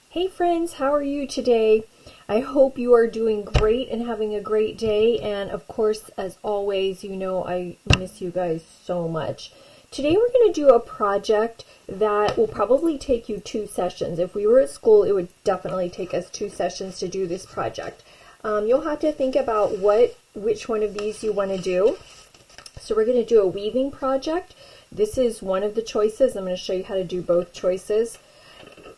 Hey friends, how are you today? I hope you are doing great and having a great day. And of course, as always, you know I miss you guys so much. Today we're going to do a project that will probably take you 2 sessions. If we were at school, it would definitely take us 2 sessions to do this project. You'll have to think about which one of these you want to do. So we're going to do a weaving project. This is one of the choices. I'm going to show you how to do both choices.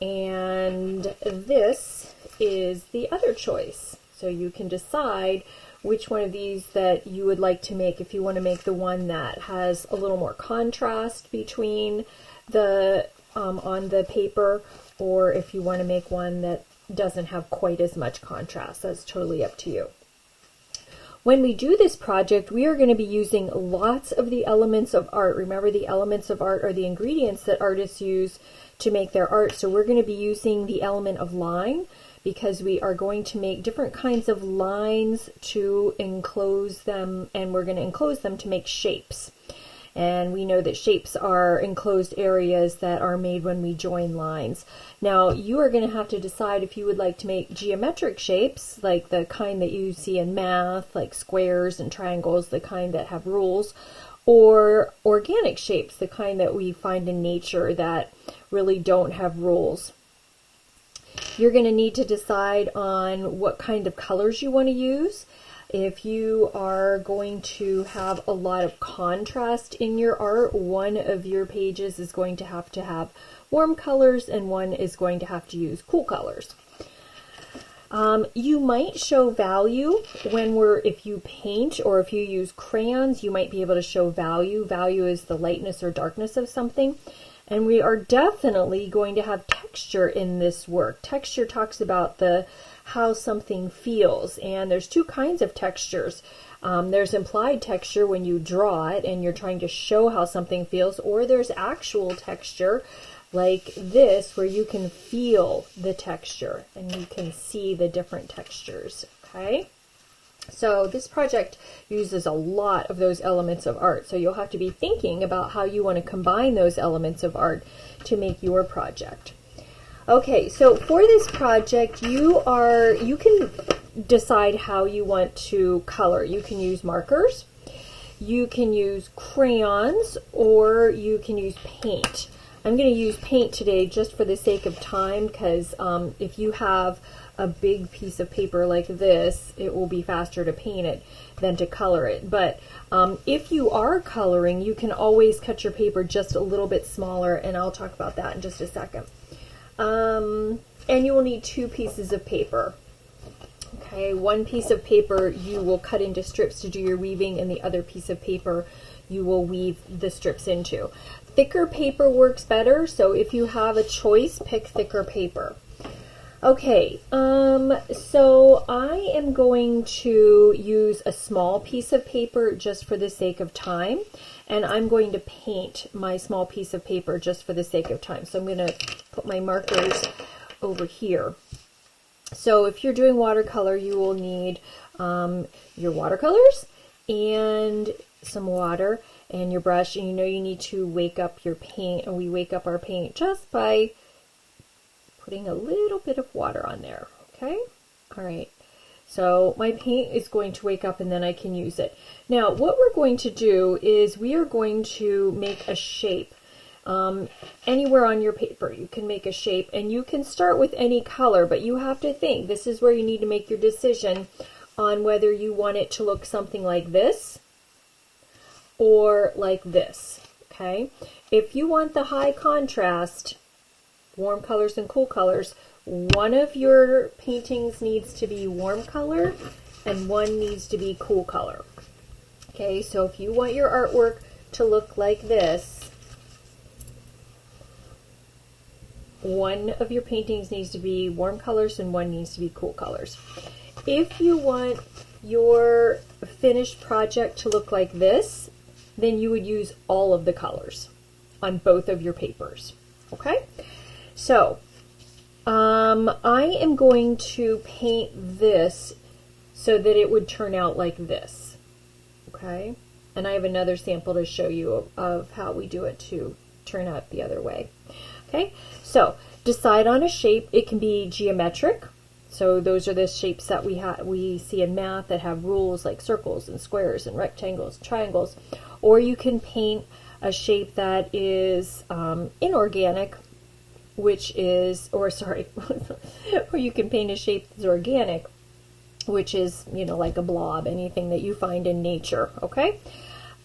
And this is the other choice. So you can decide which one of these that you would like to make. If you want to make the one that has a little more contrast between the on the paper, or if you want to make one that doesn't have quite as much contrast. That's totally up to you. When we do this project, we are going to be using lots of the elements of art. Remember, the elements of art are the ingredients that artists use to make their art. So we're going to be using the element of line because we are going to make different kinds of lines to enclose them, and we're going to enclose them to make shapes. And we know that shapes are enclosed areas that are made when we join lines. Now, you are going to have to decide if you would like to make geometric shapes, like the kind that you see in math, like squares and triangles, the kind that have rules, or organic shapes, the kind that we find in nature that really don't have rules. You're going to need to decide on what kind of colors you want to use. If you are going to have a lot of contrast in your art, one of your pages is going to have warm colors and one is going to have to use cool colors. You might show value if you paint or if you use crayons, you might be able to show value. Value is the lightness or darkness of something. And we are definitely going to have texture in this work. Texture talks about how something feels, and there's 2 kinds of textures. There's implied texture when you draw it and you're trying to show how something feels, or there's actual texture like this where you can feel the texture and you can see the different textures, okay? So this project uses a lot of those elements of art, so you'll have to be thinking about how you want to combine those elements of art to make your project. Okay, so for this project, you can decide how you want to color. You can use markers, you can use crayons, or you can use paint. I'm going to use paint today just for the sake of time, because if you have a big piece of paper like this, it will be faster to paint it than to color it. But if you are coloring, you can always cut your paper just a little bit smaller, and I'll talk about that in just a second. And you will need 2 pieces of paper. Okay, one piece of paper you will cut into strips to do your weaving, and the other piece of paper you will weave the strips into. Thicker paper works better, so if you have a choice, pick thicker paper. Okay, so I am going to use a small piece of paper just for the sake of time, and I'm going to paint my small piece of paper just for the sake of time. So I'm going to put my markers over here. So if you're doing watercolor, you will need your watercolors and some water and your brush, and you know you need to wake up your paint, and we wake up our paint just by putting a little bit of water on there, okay? All right, so my paint is going to wake up and then I can use it. Now, what we're going to do is we are going to make a shape. Anywhere on your paper, you can make a shape, and you can start with any color, but you have to think. This is where you need to make your decision on whether you want it to look something like this or like this, okay? If you want the high contrast, warm colors and cool colors, one of your paintings needs to be warm color and one needs to be cool color. Okay, so if you want your artwork to look like this, one of your paintings needs to be warm colors and one needs to be cool colors. If you want your finished project to look like this, then you would use all of the colors on both of your papers, okay? So, I am going to paint this so that it would turn out like this, okay? And I have another sample to show you of how we do it to turn out the other way. Okay, so decide on a shape. It can be geometric. So those are the shapes that we see in math that have rules like circles and squares and rectangles, and triangles. Or you can paint a shape that is inorganic, which is, or sorry, or you can paint a shape that's organic, which is, you know, like a blob, anything that you find in nature, okay?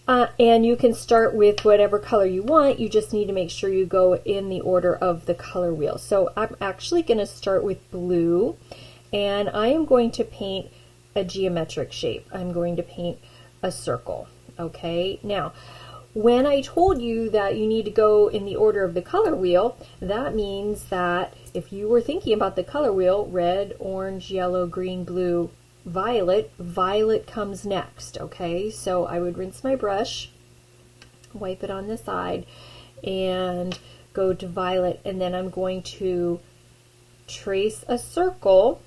And you can start with whatever color you want. You just need to make sure you go in the order of the color wheel. So I'm actually going to start with blue, and I am going to paint a geometric shape. I'm going to paint a circle, okay? Now, when I told you that you need to go in the order of the color wheel, that means that if you were thinking about the color wheel, red, orange, yellow, green, blue, violet, violet comes next, okay? So I would rinse my brush, wipe it on the side, and go to violet, and then I'm going to trace a circle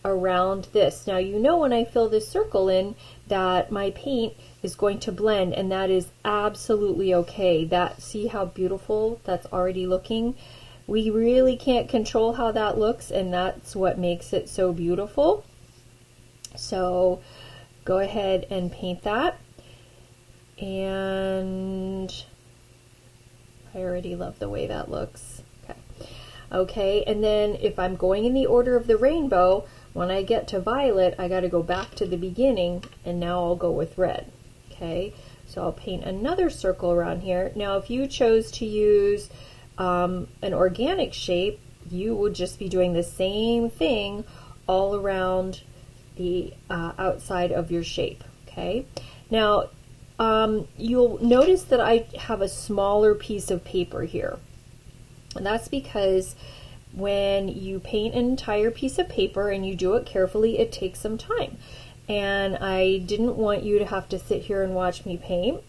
around this. Now you know when I fill this circle in that my paint is going to blend, and that is absolutely okay. See how beautiful that's already looking? We really can't control how that looks, and that's what makes it so beautiful. So go ahead and paint that. And I already love the way that looks. Okay, and then if I'm going in the order of the rainbow, when I get to violet, I got to go back to the beginning, and now I'll go with red. Okay, so I'll paint another circle around here. Now, if you chose to use an organic shape, you would just be doing the same thing all around the outside of your shape. Okay, now you'll notice that I have a smaller piece of paper here. And that's because when you paint an entire piece of paper and you do it carefully, it takes some time. And I didn't want you to have to sit here and watch me paint,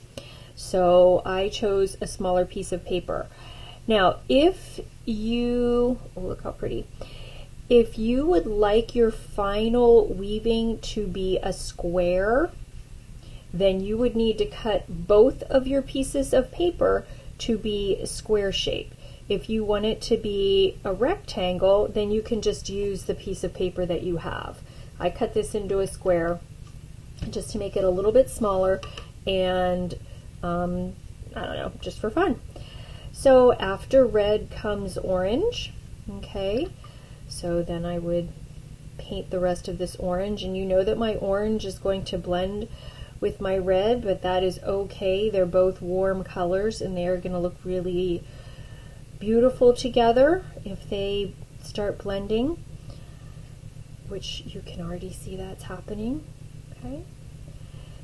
so I chose a smaller piece of paper. Now, if you, oh, look how pretty. If you would like your final weaving to be a square, then you would need to cut both of your pieces of paper to be square shape. If you want it to be a rectangle, then you can just use the piece of paper that you have. I cut this into a square just to make it a little bit smaller, and I don't know, just for fun. So after red comes orange, okay? So then I would paint the rest of this orange, and you know that my orange is going to blend with my red, but that is okay. They're both warm colors, and they are going to look really beautiful together if they start blending, which you can already see that's happening. Okay.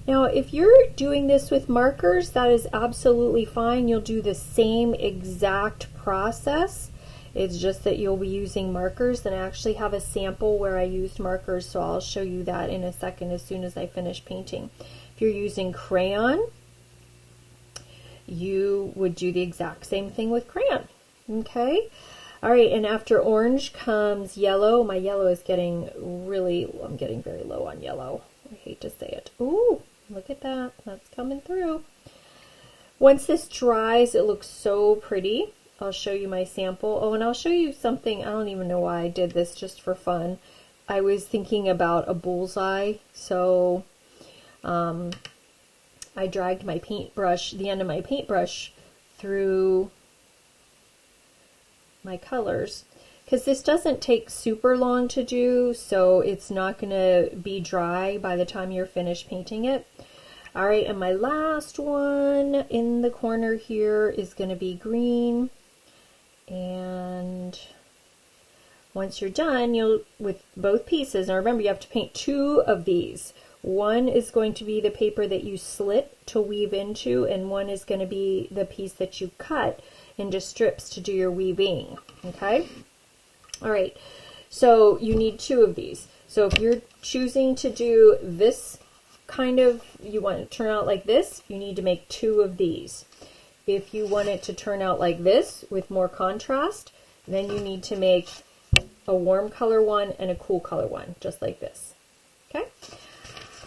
Now, if you're doing this with markers, that is absolutely fine. You'll do the same exact process. It's just that you'll be using markers, and I actually have a sample where I used markers, so I'll show you that in a second as soon as I finish painting. If you're using crayon, you would do the exact same thing with crayon. Okay, all right, and after orange comes yellow. My yellow is getting I'm getting very low on yellow. I hate to say it. Ooh, look at that, that's coming through. Once this dries, it looks so pretty. I'll show you my sample. Oh, and I'll show you something. I don't even know why I did this, just for fun. I was thinking about a bullseye, so I dragged my paintbrush, the end of my paintbrush, through my colors, because this doesn't take super long to do, so it's not going to be dry by the time you're finished painting it. All right, and my last one in the corner here is going to be green, and once you're done, with both pieces, now remember you have to paint two of these. One is going to be the paper that you slit to weave into, and one is going to be the piece that you cut into strips to do your weaving. Okay? All right, so you need two of these. So if you're choosing to do this kind of, you want it to turn out like this, you need to make two of these. If you want it to turn out like this with more contrast, then you need to make a warm color one and a cool color one, just like this. Okay?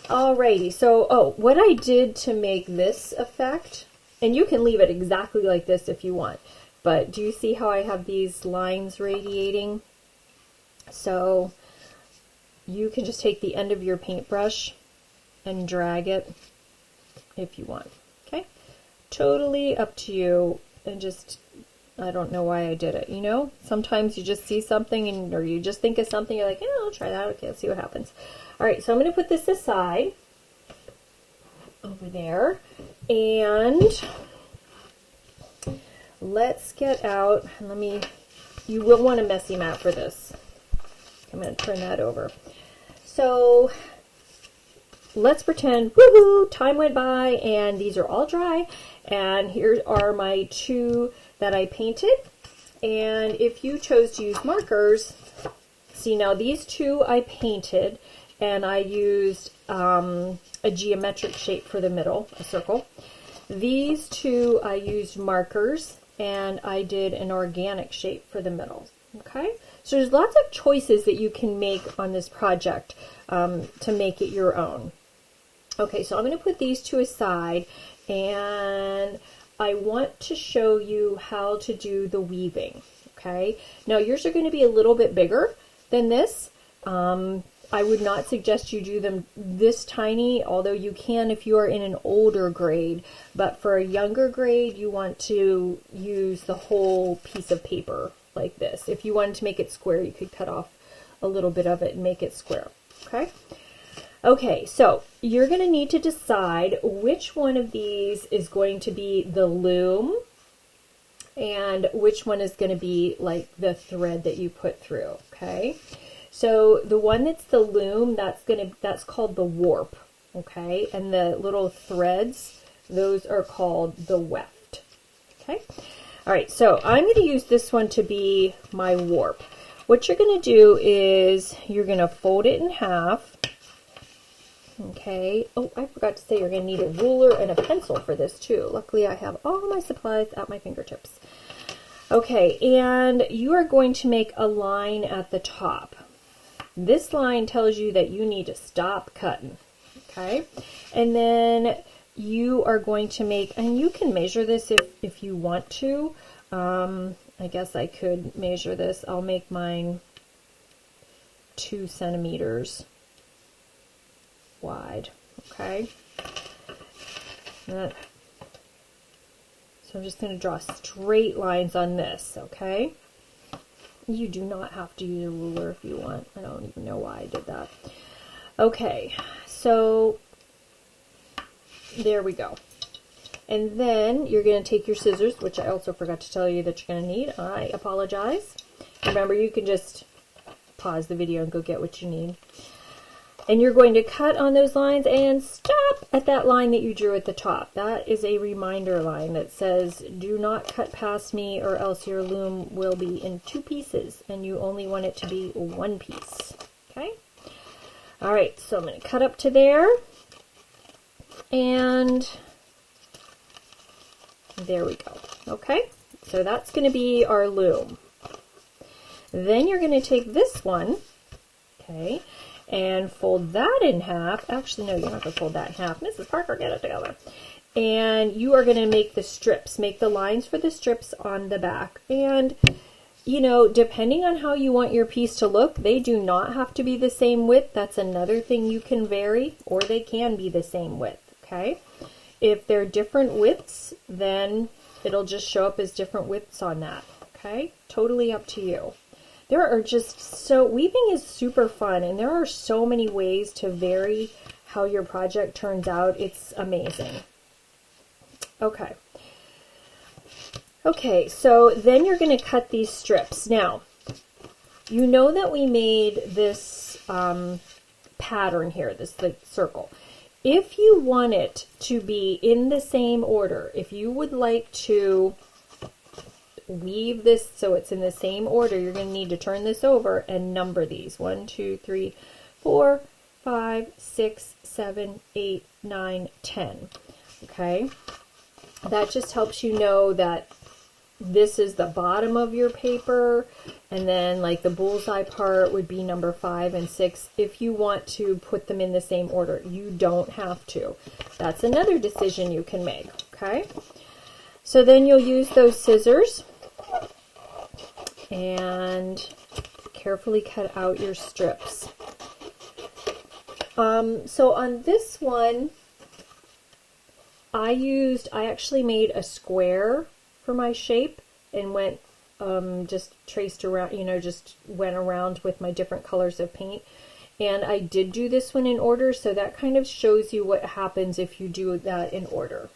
Alrighty, so what I did to make this effect, and you can leave it exactly like this if you want, but do you see how I have these lines radiating? So you can just take the end of your paintbrush and drag it if you want. Okay, totally up to you. And just, I don't know why I did it, you know? Sometimes you just see something and or you just think of something, you're like, yeah, I'll try that. Okay, let's see what happens. All right, so I'm going to put this aside over there, and let's get out, and you will want a messy mat for this. I'm going to turn that over. So let's pretend, woohoo, time went by and these are all dry, and here are my two that I painted. And if you chose to use markers, see, now these two I painted and I used a geometric shape for the middle, a circle. These two I used markers and I did an organic shape for the middle. Okay, so there's lots of choices that you can make on this project to make it your own. Okay, so I'm going to put these two aside, and I want to show you how to do the weaving. Okay, now yours are going to be a little bit bigger than this. I would not suggest you do them this tiny, although you can if you are in an older grade. But for a younger grade, you want to use the whole piece of paper like this. If you wanted to make it square, you could cut off a little bit of it and make it square. Okay? Okay, so you're going to need to decide which one of these is going to be the loom and which one is going to be like the thread that you put through. Okay? So the one that's the loom, that's called the warp, okay? And the little threads, those are called the weft, okay? All right, so I'm going to use this one to be my warp. What you're going to do is you're going to fold it in half, okay? Oh, I forgot to say you're going to need a ruler and a pencil for this too. Luckily, I have all my supplies at my fingertips. Okay, and you are going to make a line at the top. This line tells you that you need to stop cutting, okay? And then you are going to make, and you can measure this if you want to. I guess I could measure this. I'll make mine 2 centimeters wide, okay? So I'm just going to draw straight lines on this, okay? You do not have to use a ruler if you want. I don't even know why I did that. Okay, so there we go. And then you're going to take your scissors, which I also forgot to tell you that you're going to need. I apologize. Remember, you can just pause the video and go get what you need. And you're going to cut on those lines and stop at that line that you drew at the top. That is a reminder line that says, do not cut past me or else your loom will be in 2 pieces and you only want it to be 1 piece. Okay? All right, so I'm going to cut up to there. And there we go. Okay? So that's going to be our loom. Then you're going to take this one, okay, and fold that in half. Actually, no, you don't have to fold that in half. Mrs. Parker, get it together. And you are going to make the strips, make the lines for the strips on the back. And, you know, depending on how you want your piece to look, they do not have to be the same width. That's another thing you can vary, or they can be the same width, okay? If they're different widths, then it'll just show up as different widths on that, okay? Totally up to you. There are just weaving is super fun, and there are so many ways to vary how your project turns out. It's amazing. Okay. Okay, so then you're going to cut these strips. Now, you know that we made this pattern here, this circle. If you want it to be in the same order, if you would like to weave this so it's in the same order, you're going to need to turn this over and number these. 1, 2, 3, 4, 5, 6, 7, 8, 9, 10. Okay? That just helps you know that this is the bottom of your paper, and then like the bullseye part would be number 5 and 6. If you want to put them in the same order, you don't have to. That's another decision you can make, okay? So then you'll use those scissors and carefully cut out your strips. So on this one, I actually made a square for my shape and went, just traced around, just went around with my different colors of paint. And I did do this one in order, so that kind of shows you what happens if you do that in order.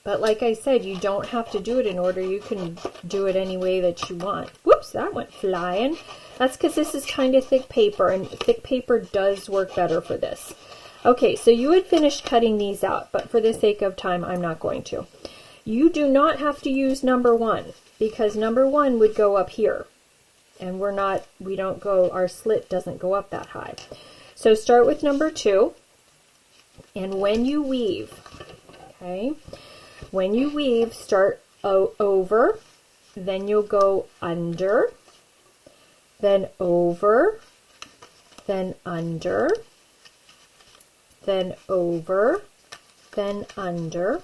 But like I said, you don't have to do it in order. You can do it any way that you want. Whoops, that went flying. That's because this is kind of thick paper, and thick paper does work better for this. Okay, so you had finished cutting these out, but for the sake of time, I'm not going to. You do not have to use number 1, because number 1 would go up here. And our slit doesn't go up that high. So start with number 2, and when you weave, okay, when you weave, start over, then you'll go under, then over, then under, then over, then under,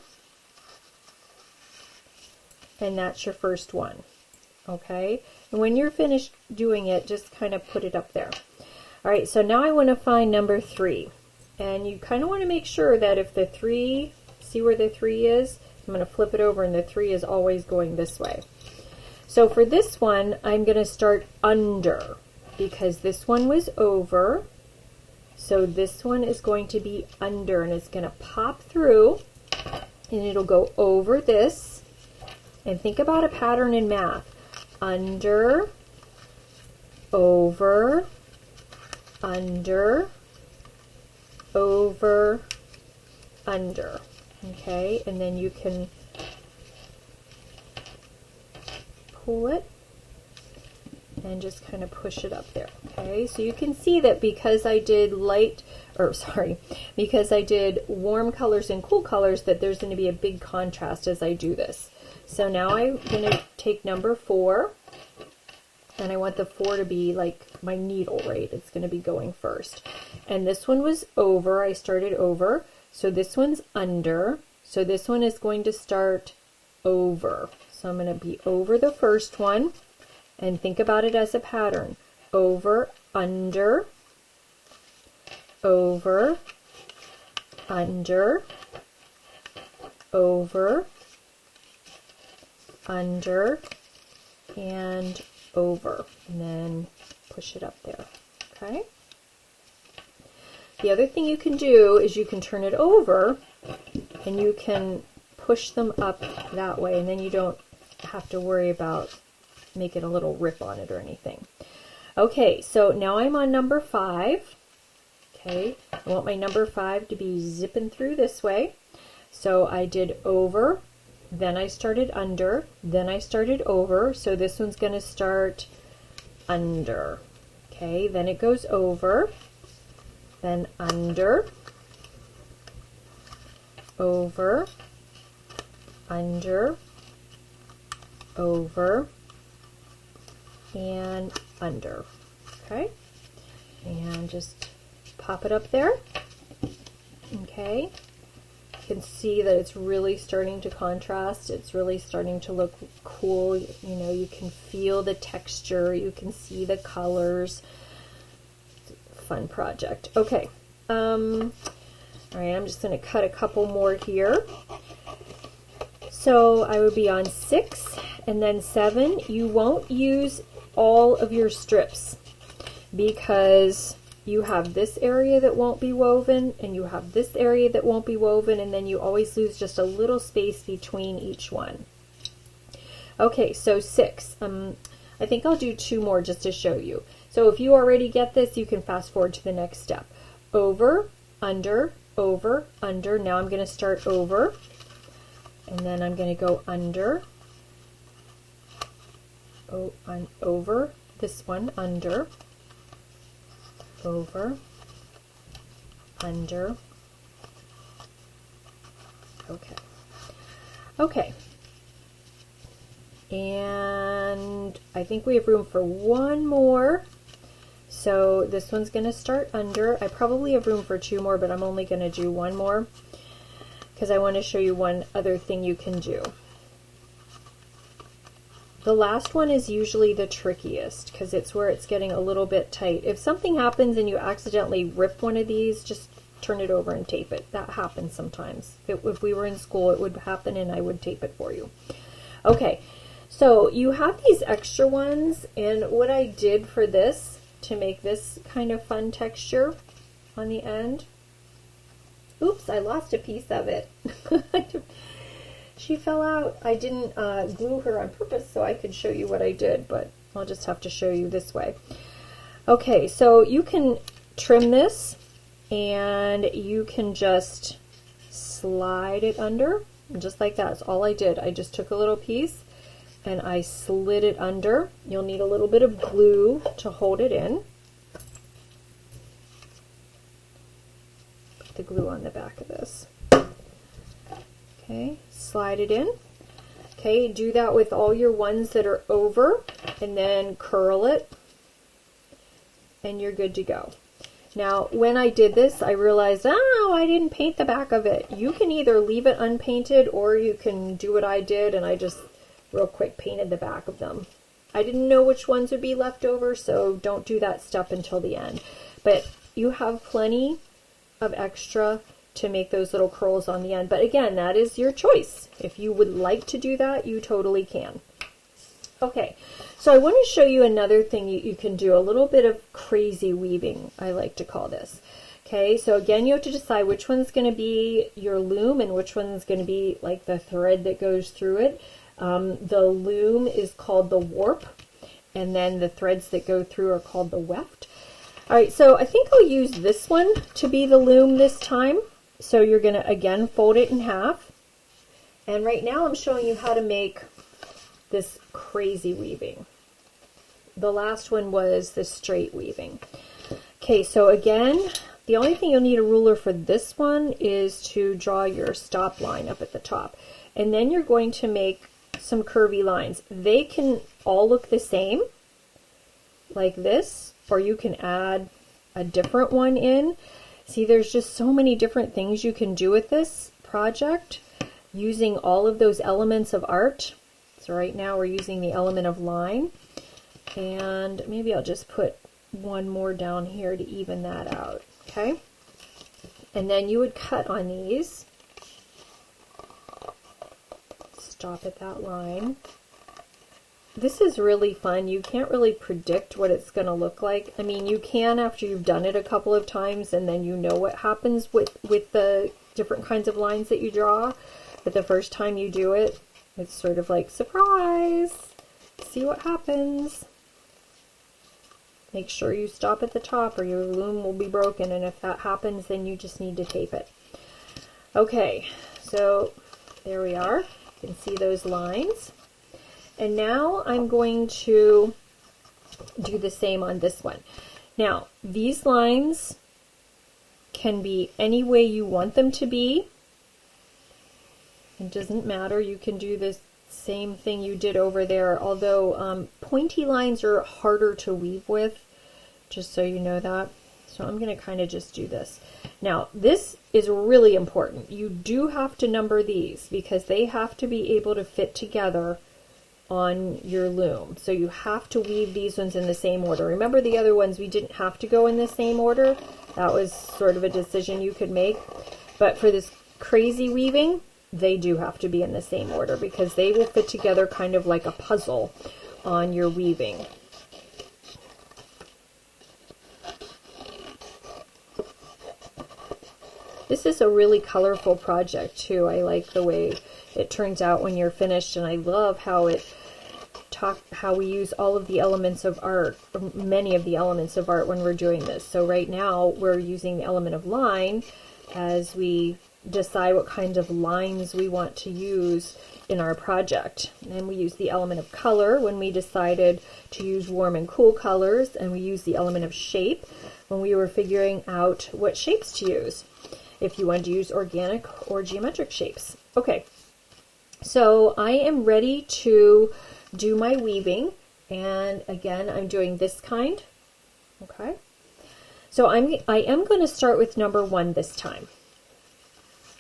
and that's your first one, okay? And when you're finished doing it, just kind of put it up there. All right, so now I want to find number 3, and you kind of want to make sure that if the 3, see where the 3 is? I'm going to flip it over, and the 3 is always going this way. So for this one, I'm going to start under, because this one was over. So this one is going to be under, and it's going to pop through, and it'll go over this. And think about a pattern in math. Under, over, under, over, under. Okay, and then you can pull it and just kind of push it up there. Okay, so you can see that because I did because I did warm colors and cool colors, that there's going to be a big contrast as I do this. So now I'm going to take number 4, and I want the 4 to be like my needle, right? It's going to be going first. And this one was over, I started over. So this one's under, so this one is going to start over. So I'm going to be over the first one, and think about it as a pattern. Over, under, over, under, over, under, and over. And then push it up there, okay? The other thing you can do is you can turn it over, and you can push them up that way, and then you don't have to worry about making a little rip on it or anything. Okay, so now I'm on number 5. Okay, I want my number 5 to be zipping through this way. So I did over, then I started under, then I started over. So this one's going to start under. Okay, then it goes over, then under, over, under, over, and under. Okay, and just pop it up there. Okay, you can see that it's really starting to contrast. It's really starting to look cool. You know, you can feel the texture, you can see the colors. Fun project. Okay, all right, I'm just going to cut a couple more here. So I would be on 6 and then 7. You won't use all of your strips because you have this area that won't be woven, and you have this area that won't be woven, and then you always lose just a little space between each one. Okay, so 6. I think I'll do 2 more just to show you. So if you already get this, you can fast forward to the next step. Over, under, over, under. Now I'm going to start over, and then I'm going to go under, over, this one, under, over, under. Okay. Okay. And I think we have room for one more. So this one's going to start under. I probably have room for 2 more, but I'm only going to do 1 more because I want to show you one other thing you can do. The last one is usually the trickiest because it's where it's getting a little bit tight. If something happens and you accidentally rip one of these, just turn it over and tape it. That happens sometimes. If we were in school, it would happen and I would tape it for you. Okay, so you have these extra ones, and what I did for this to make this kind of fun texture on the end, oops, I lost a piece of it. She fell out. I didn't glue her on purpose so I could show you what I did, but I'll just have to show you this way. Okay, so you can trim this and you can just slide it under, just like that. That's all I did. I just took a little piece and I slid it under. You'll need a little bit of glue to hold it in. Put the glue on the back of this. Okay, slide it in. Okay, do that with all your ones that are over, and then curl it, and you're good to go. Now, when I did this, I realized, oh, I didn't paint the back of it. You can either leave it unpainted, or you can do what I did, and I just real quick painted the back of them. I didn't know which ones would be left over, so don't do that step until the end. But you have plenty of extra to make those little curls on the end. But again, that is your choice. If you would like to do that, you totally can. Okay, so I want to show you another thing you can do, a little bit of crazy weaving, I like to call this. Okay, so again, you have to decide which one's going to be your loom and which one's going to be like the thread that goes through it. The loom is called the warp, and then the threads that go through are called the weft. All right, so I think I'll use this one to be the loom this time. So you're going to, again, fold it in half. And right now I'm showing you how to make this crazy weaving. The last one was the straight weaving. Okay, so again, the only thing you'll need a ruler for this one is to draw your stop line up at the top. And then you're going to make some curvy lines. They can all look the same, like this, or you can add a different one in. See, there's just so many different things you can do with this project using all of those elements of art. So right now we're using the element of line, and maybe I'll just put one more down here to even that out, okay? And then you would cut on these. Stop at that line. This is really fun. You can't really predict what it's going to look like. I mean, you can after you've done it a couple of times and then you know what happens with the different kinds of lines that you draw. But the first time you do it, it's sort of like, surprise! See what happens. Make sure you stop at the top or your loom will be broken, and if that happens, then you just need to tape it. Okay, so there we are. You can see those lines. And now I'm going to do the same on this one. Now, these lines can be any way you want them to be. It doesn't matter. You can do the same thing you did over there, although pointy lines are harder to weave with, just so you know that. So I'm going to kind of just do this. Now, this is really important. You do have to number these because they have to be able to fit together on your loom. So you have to weave these ones in the same order. Remember the other ones we didn't have to go in the same order? That was sort of a decision you could make. But for this crazy weaving, they do have to be in the same order because they will fit together kind of like a puzzle on your weaving. This is a really colorful project too. I like the way it turns out when you're finished, and I love how we use all of the elements of art, many of the elements of art when we're doing this. So right now we're using the element of line as we decide what kinds of lines we want to use in our project. And we use the element of color when we decided to use warm and cool colors, and we use the element of shape when we were figuring out what shapes to use, if you wanted to use organic or geometric shapes. Okay, so I am ready to do my weaving, and again I'm doing this kind. Okay, so I am going to start with number 1 this time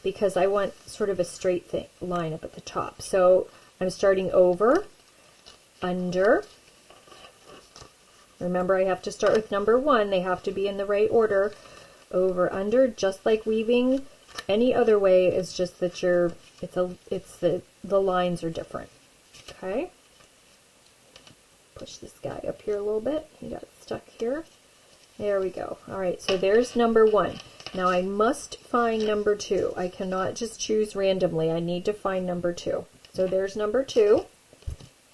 because I want sort of a straight line up at the top. So I'm starting over under. Remember, I have to start with number 1. They have to be in the right order. Over, under, just like weaving any other way. It's just that the lines are different. Okay. Push this guy up here a little bit. He got stuck here. There we go. All right, so there's number 1. Now I must find number 2. I cannot just choose randomly. I need to find number 2. So there's number 2.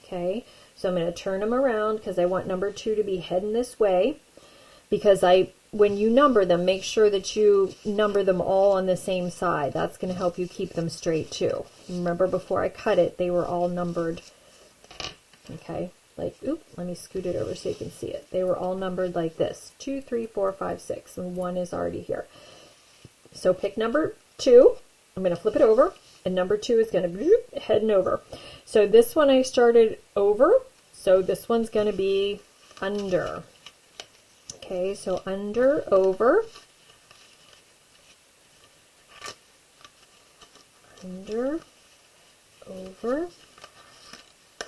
Okay, so I'm going to turn them around because I want number 2 to be heading this way. Because when you number them, make sure that you number them all on the same side. That's going to help you keep them straight too. Remember, before I cut it, they were all numbered. Okay. Like, oop, let me scoot it over so you can see it. They were all numbered like this. 2, 3, 4, 5, 6, and 1 is already here. So pick number 2. I'm going to flip it over, and number 2 is going to heading over. So this one I started over, so this one's going to be under. Okay, so under, over, under, over,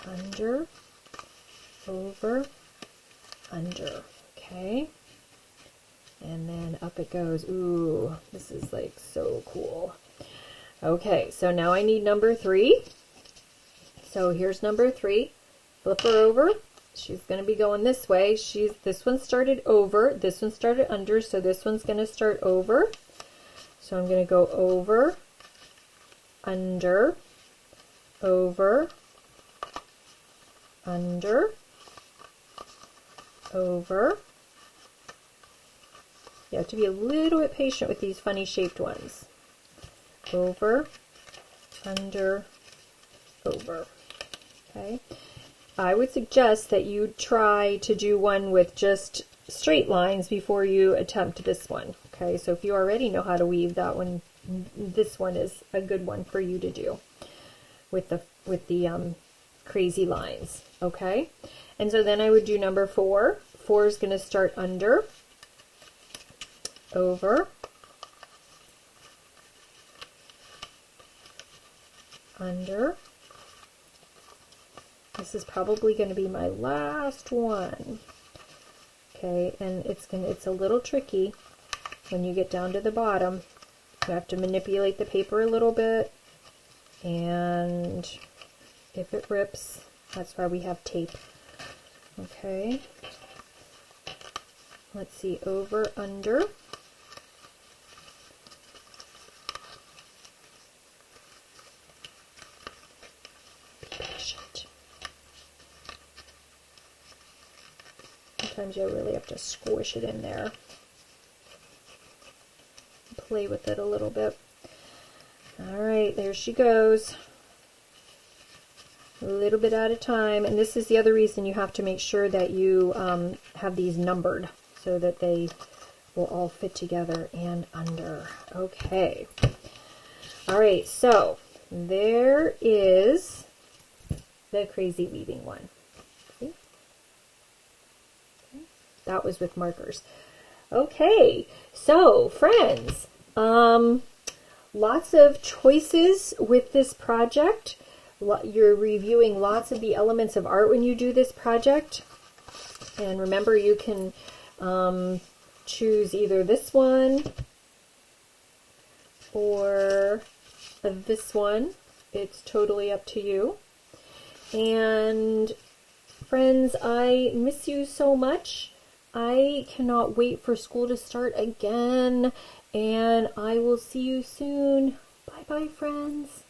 under, over, under. Okay, and then up it goes. Ooh, this is like so cool. Okay, so now I need number 3. So here's number 3. Flip her over. She's going to be going this way. This one started over, this one started under, so this one's going to start over. So I'm going to go over, under, over, under, over. You have to be a little bit patient with these funny shaped ones. Over, under, over. Okay. I would suggest that you try to do one with just straight lines before you attempt this one. Okay, so if you already know how to weave, that one, this one is a good one for you to do with the crazy lines. Okay, and so then I would do number 4. 4 is going to start under, over, under. This is probably going to be my last one. Okay, and it's a little tricky when you get down to the bottom. You have to manipulate the paper a little bit, and if it rips, that's why we have tape. Okay. Let's see, over, under. Sometimes you really have to squish it in there. Play with it a little bit. Alright, there she goes. A little bit at a time. And this is the other reason you have to make sure that you have these numbered so that they will all fit together and under. Okay. Alright, so there is the crazy weaving one. That was with markers. Okay, so friends, lots of choices with this project. You're reviewing lots of the elements of art when you do this project. And remember, you can choose either this one or this one. It's totally up to you. And friends, I miss you so much. I cannot wait for school to start again, and I will see you soon. Bye-bye, friends.